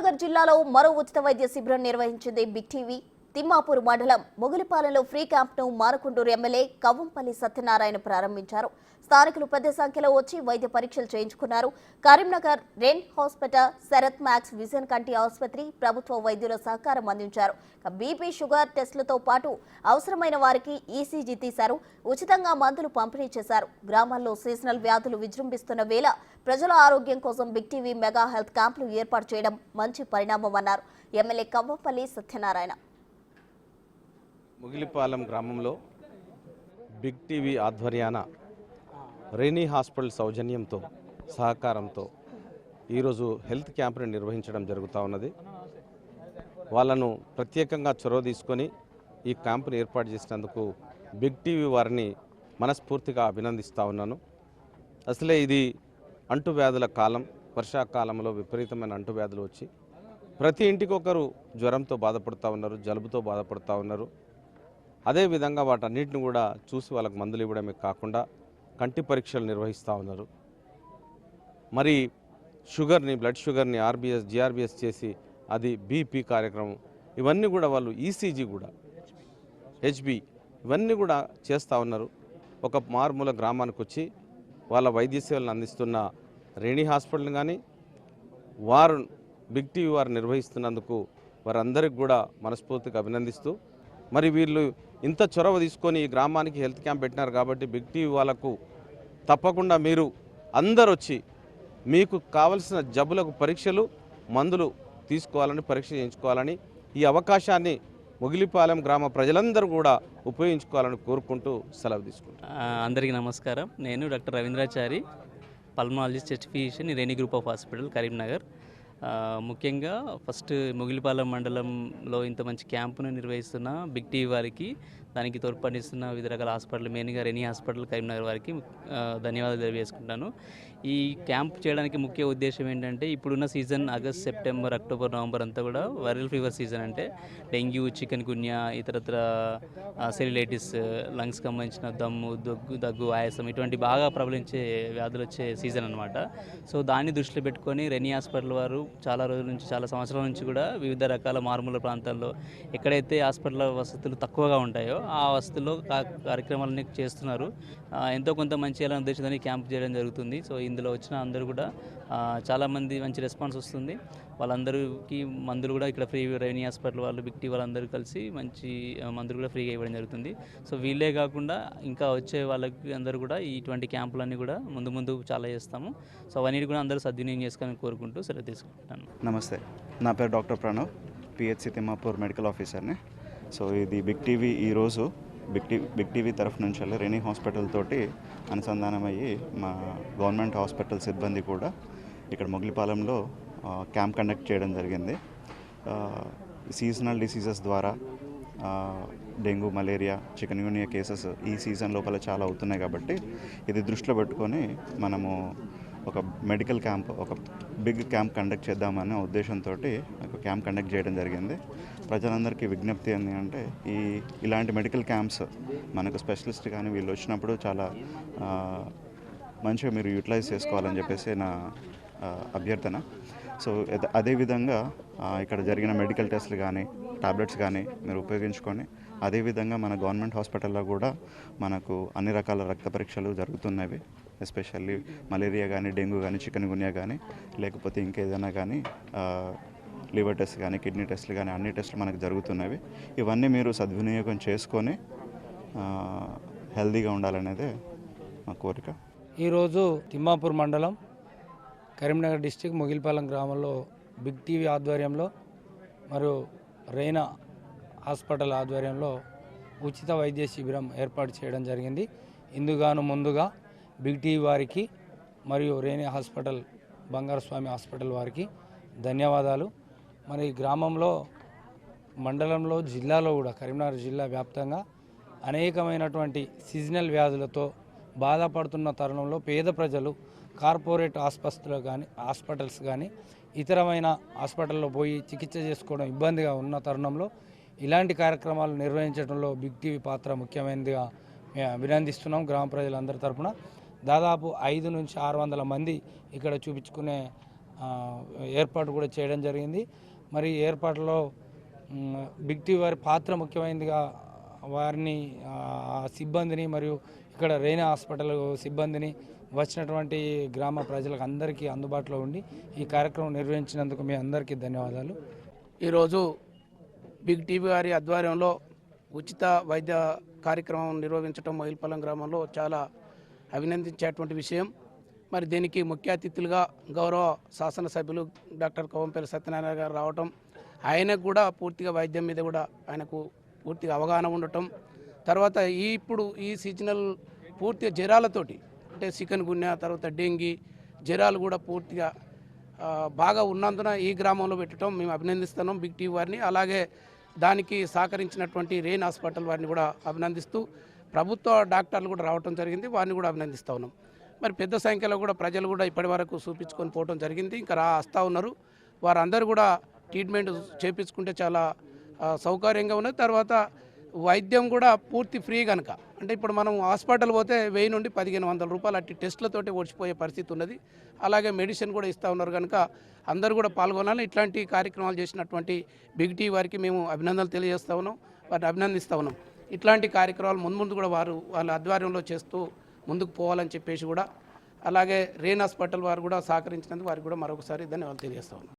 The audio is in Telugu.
కరీంనగర్ జిల్లాలో మరో ఉచిత వైద్య శిబిరం నిర్వహించింది బిగ్ టీవీ. తిమ్మాపూర్ మండలం మొగులిపాలెంలో ఫ్రీ క్యాంప్ను మారకుంటూరు ఎమ్మెల్యే కవ్వంపల్లి సత్యనారాయణ ప్రారంభించారు. స్థానికులు పెద్ద సంఖ్యలో వచ్చి వైద్య పరీక్షలు చేయించుకున్నారు. Karimnagar Ren hospital, Sarath Max Vision కంటి ఆసుపత్రి ప్రభుత్వ వైద్యుల సహకారం అందించారు. బీపీ, షుగర్ టెస్టులతో పాటు అవసరమైన వారికి ఈసీజీ తీశారు. ఉచితంగా మందులు పంపిణీ చేశారు. గ్రామాల్లో సీజనల్ వ్యాధులు విజృంభిస్తున్న వేళ ప్రజల ఆరోగ్యం కోసం బిగ్ టీవీ మెగా హెల్త్ క్యాంపులు ఏర్పాటు చేయడం మంచి పరిణామమన్నారు ఎమ్మెల్యే కవ్వంపల్లి సత్యనారాయణ. ముగిలిపాలెం గ్రామంలో బిగ్ టీవీ ఆధ్వర్యాన రెనీ హాస్పిటల్ సౌజన్యంతో సహకారంతో ఈరోజు హెల్త్ క్యాంప్ని నిర్వహించడం జరుగుతూ ఉన్నది. వాళ్ళను ప్రత్యేకంగా చొరవ తీసుకొని ఈ క్యాంపుని ఏర్పాటు చేసినందుకు బిగ్ టీవీ వారిని మనస్ఫూర్తిగా అభినందిస్తూ ఉన్నాను. అసలే ఇది అంటువ్యాధుల కాలం, వర్షాకాలంలో విపరీతమైన అంటువ్యాధులు వచ్చి ప్రతి ఇంటికి ఒకరు జ్వరంతో బాధపడుతూ ఉన్నారు, జలుబుతో బాధపడుతూ ఉన్నారు. అదేవిధంగా వాటన్నిటిని కూడా చూసి వాళ్ళకు మందులు ఇవ్వడమే కాకుండా కంటి పరీక్షలు నిర్వహిస్తూ ఉన్నారు. మరి షుగర్ని, బ్లడ్ షుగర్ని ఆర్బీఎస్, జిఆర్బీఎస్ చేసి అది బీపీ కార్యక్రమం, ఇవన్నీ కూడా వాళ్ళు ఈసీజీ కూడా, హెచ్బి ఇవన్నీ కూడా చేస్తూ ఉన్నారు. ఒక మారుమూల గ్రామానికి వచ్చి వాళ్ళ వైద్య సేవలను అందిస్తున్న రెనీ హాస్పిటల్ కానీ వారు బిగ్ టీవీ వారు నిర్వహిస్తున్నందుకు వారందరికీ కూడా మనస్ఫూర్తిగా అభినందిస్తూ, మరి వీళ్ళు ఇంత చొరవ తీసుకొని ఈ గ్రామానికి హెల్త్ క్యాంప్ పెట్టినారు కాబట్టి బిగ్ టీవీ వాళ్ళకు తప్పకుండా మీరు అందరు వచ్చి మీకు కావలసిన జబ్బులకు పరీక్షలు, మందులు తీసుకోవాలని, పరీక్ష చేయించుకోవాలని, ఈ అవకాశాన్ని ముగిలిపాలెం గ్రామ ప్రజలందరూ కూడా ఉపయోగించుకోవాలని కోరుకుంటూ సెలవు తీసుకుంటాను. అందరికీ నమస్కారం. నేను doctor Ravindrachari, pulmonologist, chest physician, rainy group of hospital, Karimnagar. ముఖ్యంగా ఫస్ట్ ముగిలిపాలెం మండలంలో ఇంత మంచి క్యాంపును నిర్వహిస్తున్న బిగ్ టీవీ వారికి, దానికి తోడ్పడిస్తున్న వివిధ రకాల హాస్పిటల్, మెయిన్గా రెనీ హాస్పిటల్ కరీంనగర్ వారికి ధన్యవాదాలు తెలియజేసుకుంటాను. ఈ క్యాంప్ చేయడానికి ముఖ్య ఉద్దేశం ఏంటంటే, ఇప్పుడున్న season August, September, October, November అంతా కూడా వైరల్ ఫీవర్ సీజన్. అంటే డెంగ్యూ, చికెన్ గున్యా, ఇతరత్ర సెల్యులైటిస్, లంగ్స్ సంబంధించిన దమ్ము, దగ్గు, ఆయాసం ఇటువంటి బాగా ప్రబలించే వ్యాధులు వచ్చే సీజన్ అనమాట. సో దాన్ని దృష్టిలో పెట్టుకొని రెనీ హాస్పిటల్ వారు చాలా రోజుల నుంచి, చాలా సంవత్సరాల నుంచి కూడా వివిధ రకాల మారుమూల ప్రాంతాల్లో ఎక్కడైతే హాస్పిటల్ వసతులు తక్కువగా ఉంటాయో ఆ వసతుల్లో కార్యక్రమాలన్నీ చేస్తున్నారు. ఎంతో కొంత మంచి ఎలా ఉద్దేశంతో క్యాంప్ చేయడం జరుగుతుంది. సో ఇందులో వచ్చిన అందరూ కూడా చాలామంది మంచి రెస్పాన్స్ వస్తుంది. వాళ్ళందరికీ మందులు కూడా ఇక్కడ ఫ్రీ, రెవెన్యూ హాస్పిటల్ వాళ్ళు, బిగ్ టీ వాళ్ళందరూ కలిసి మంచి మందులు కూడా ఫ్రీగా ఇవ్వడం జరుగుతుంది. సో వీళ్ళే కాకుండా ఇంకా వచ్చే వాళ్ళకి అందరూ కూడా ఇటువంటి క్యాంపులన్నీ కూడా ముందు చాలా చేస్తాము. సో అవన్నీ కూడా అందరూ సద్వినియోగం చేసుకోవాలని కోరుకుంటూ సెలవు తీసుకుంటాను. నమస్తే, నా పేరు doctor Pranav, PHC Thimmapur medical ఆఫీసర్ని. సో ఇది బిగ్ టీవీ ఈరోజు బిగ్ టీవీ తరఫు నుంచి వెళ్ళి రెనీ హాస్పిటల్ తోటి అనుసంధానమయ్యి మా గవర్నమెంట్ హాస్పిటల్ సిబ్బంది కూడా ఇక్కడ మొగిలిపాలెంలో క్యాంప్ కండక్ట్ చేయడం జరిగింది. సీజనల్ డిసీజెస్ ద్వారా డెంగ్యూ, మలేరియా, చికెన్ గున్యా కేసెస్ ఈ సీజన్ లోపల చాలా అవుతున్నాయి కాబట్టి ఇది దృష్టిలో పెట్టుకొని మనము ఒక మెడికల్ క్యాంప్, ఒక బిగ్ క్యాంప్ కండక్ట్ చేద్దామనే ఉద్దేశంతో ఒక క్యాంప్ కండక్ట్ చేయడం జరిగింది. ప్రజలందరికీ విజ్ఞప్తి ఏంటి అంటే, ఇలాంటి మెడికల్ క్యాంప్స్ మనకు స్పెషలిస్ట్ కానీ వీళ్ళు వచ్చినప్పుడు చాలా మంచిగా మీరు యూటిలైజ్ చేసుకోవాలని చెప్పేసి నా అభ్యర్థన. సో అదేవిధంగా ఇక్కడ జరిగిన మెడికల్ టెస్ట్లు కానీ, టాబ్లెట్స్ కానీ మీరు ఉపయోగించుకొని, అదేవిధంగా మన గవర్నమెంట్ హాస్పిటల్లో కూడా మనకు అన్ని రకాల రక్త పరీక్షలు జరుగుతున్నవి. ఎస్పెషల్లీ మలేరియా కానీ, డెంగ్యూ కానీ, చికెన్ గున్యా కానీ, లేకపోతే ఇంకేదైనా కానీ లివర్ టెస్ట్ కానీ, కిడ్నీ టెస్ట్లు కానీ, అన్ని టెస్టులు మనకు జరుగుతున్నవి. ఇవన్నీ మీరు సద్వినియోగం చేసుకొని హెల్తీగా ఉండాలనేదే మా కోరిక. ఈరోజు తిమ్మాపూర్ మండలం, కరీంనగర్ డిస్టిక్, ముగిలిపాలెం గ్రామంలో బిగ్ టీవీ ఆధ్వర్యంలో మరియు రైనా హాస్పిటల్ ఆధ్వర్యంలో ఉచిత వైద్య శిబిరం ఏర్పాటు చేయడం జరిగింది. ఇందుగాను ముందుగా బిగ్ టీవీ వారికి మరియు రైనా హాస్పిటల్, బంగారస్వామి హాస్పిటల్ వారికి ధన్యవాదాలు. మరి గ్రామంలో, మండలంలో, జిల్లాలో కూడా, కరీంనగర్ జిల్లా వ్యాప్తంగా అనేకమైనటువంటి సీజనల్ వ్యాధులతో బాధపడుతున్న తరుణంలో పేద ప్రజలు కార్పొరేట్ హాస్పిటల్స్ కానీ ఇతరమైన హాస్పిటల్లో పోయి చికిత్స చేసుకోవడం ఇబ్బందిగా ఉన్న తరుణంలో ఇలాంటి కార్యక్రమాలు నిర్వహించడంలో బిగ్ టీవీ పాత్ర ముఖ్యమైనదిగా మేము అభినందిస్తున్నాం. గ్రామ ప్రజలందరి తరఫున దాదాపు 500 నుంచి 600 మంది ఇక్కడ చూపించుకునే ఏర్పాటు కూడా చేయడం జరిగింది. మరి ఈ ఏర్పాటులో బిగ్ టీవీ వారి పాత్ర ముఖ్యమైనదిగా వారిని సిబ్బందిని మరియు ఇక్కడ రైనా హాస్పిటల్ సిబ్బందిని వచ్చినటువంటి గ్రామ ప్రజలకు అందరికీ అందుబాటులో ఉండి ఈ కార్యక్రమం నిర్వహించినందుకు మీ అందరికీ ధన్యవాదాలు. ఈరోజు బిగ్ టీవీ వారి ఆధ్వర్యంలో ఉచిత వైద్య కార్యక్రమం నిర్వహించడం మొగిలిపాలెం గ్రామంలో చాలా అభినందించేటువంటి విషయం. మరి దీనికి ముఖ్య అతిథులుగా గౌరవ శాసనసభ్యులు డాక్టర్ కవంపల్లి సత్యనారాయణ గారు రావటం, ఆయనకు కూడా పూర్తిగా వైద్యం మీద కూడా ఆయనకు పూర్తిగా అవగాహన ఉండటం, తర్వాత ఇప్పుడు ఈ సీజనల్ పూర్తిగా జ్వరాలతోటి అంటే చికెన్ గున్యా తర్వాత డెంగీ జ్వరాలు కూడా పూర్తిగా బాగా ఉన్నందున ఈ గ్రామంలో పెట్టడం మేము అభినందిస్తున్నాం బిగ్ టీవీ వారిని. అలాగే దానికి సహకరించినటువంటి రెయిన్ హాస్పిటల్ వారిని కూడా అభినందిస్తూ ప్రభుత్వ డాక్టర్లు కూడా రావడం జరిగింది, వారిని కూడా అభినందిస్తూ ఉన్నాం. మరి పెద్ద సంఖ్యలో కూడా ప్రజలు కూడా ఇప్పటి వరకు చూపించుకొని పోవడం జరిగింది, ఇంకా వస్తూ ఉన్నారు. వారందరూ కూడా ట్రీట్మెంట్ చేయించుకుంటే చాలా సౌకర్యంగా ఉన్నది. తర్వాత వైద్యం కూడా పూర్తి ఫ్రీ కనుక, అంటే ఇప్పుడు మనం హాస్పిటల్ పోతే 1000 నుండి 1500 రూపాయలు అట్టి టెస్టులతోటి ఓడిచిపోయే పరిస్థితి ఉన్నది. అలాగే మెడిసిన్ కూడా ఇస్తూ ఉన్నారు కనుక అందరూ కూడా పాల్గొనాలి. ఇట్లాంటి కార్యక్రమాలు చేసినటువంటి బిగ్ టీవీ వారికి మేము అభినందనలు తెలియజేస్తూ ఉన్నాం, వారిని అభినందిస్తూ ఉన్నాం. ఇట్లాంటి కార్యక్రమాలు ముందు కూడా వాళ్ళ ఆధ్వర్యంలో చేస్తూ ముందుకు పోవాలని చెప్పేసి కూడా, అలాగే రెయిన్ హాస్పిటల్ వారు కూడా సహకరించినందుకు వారికి కూడా మరొకసారి ధన్యవాదాలు తెలియజేస్తా ఉన్నాం.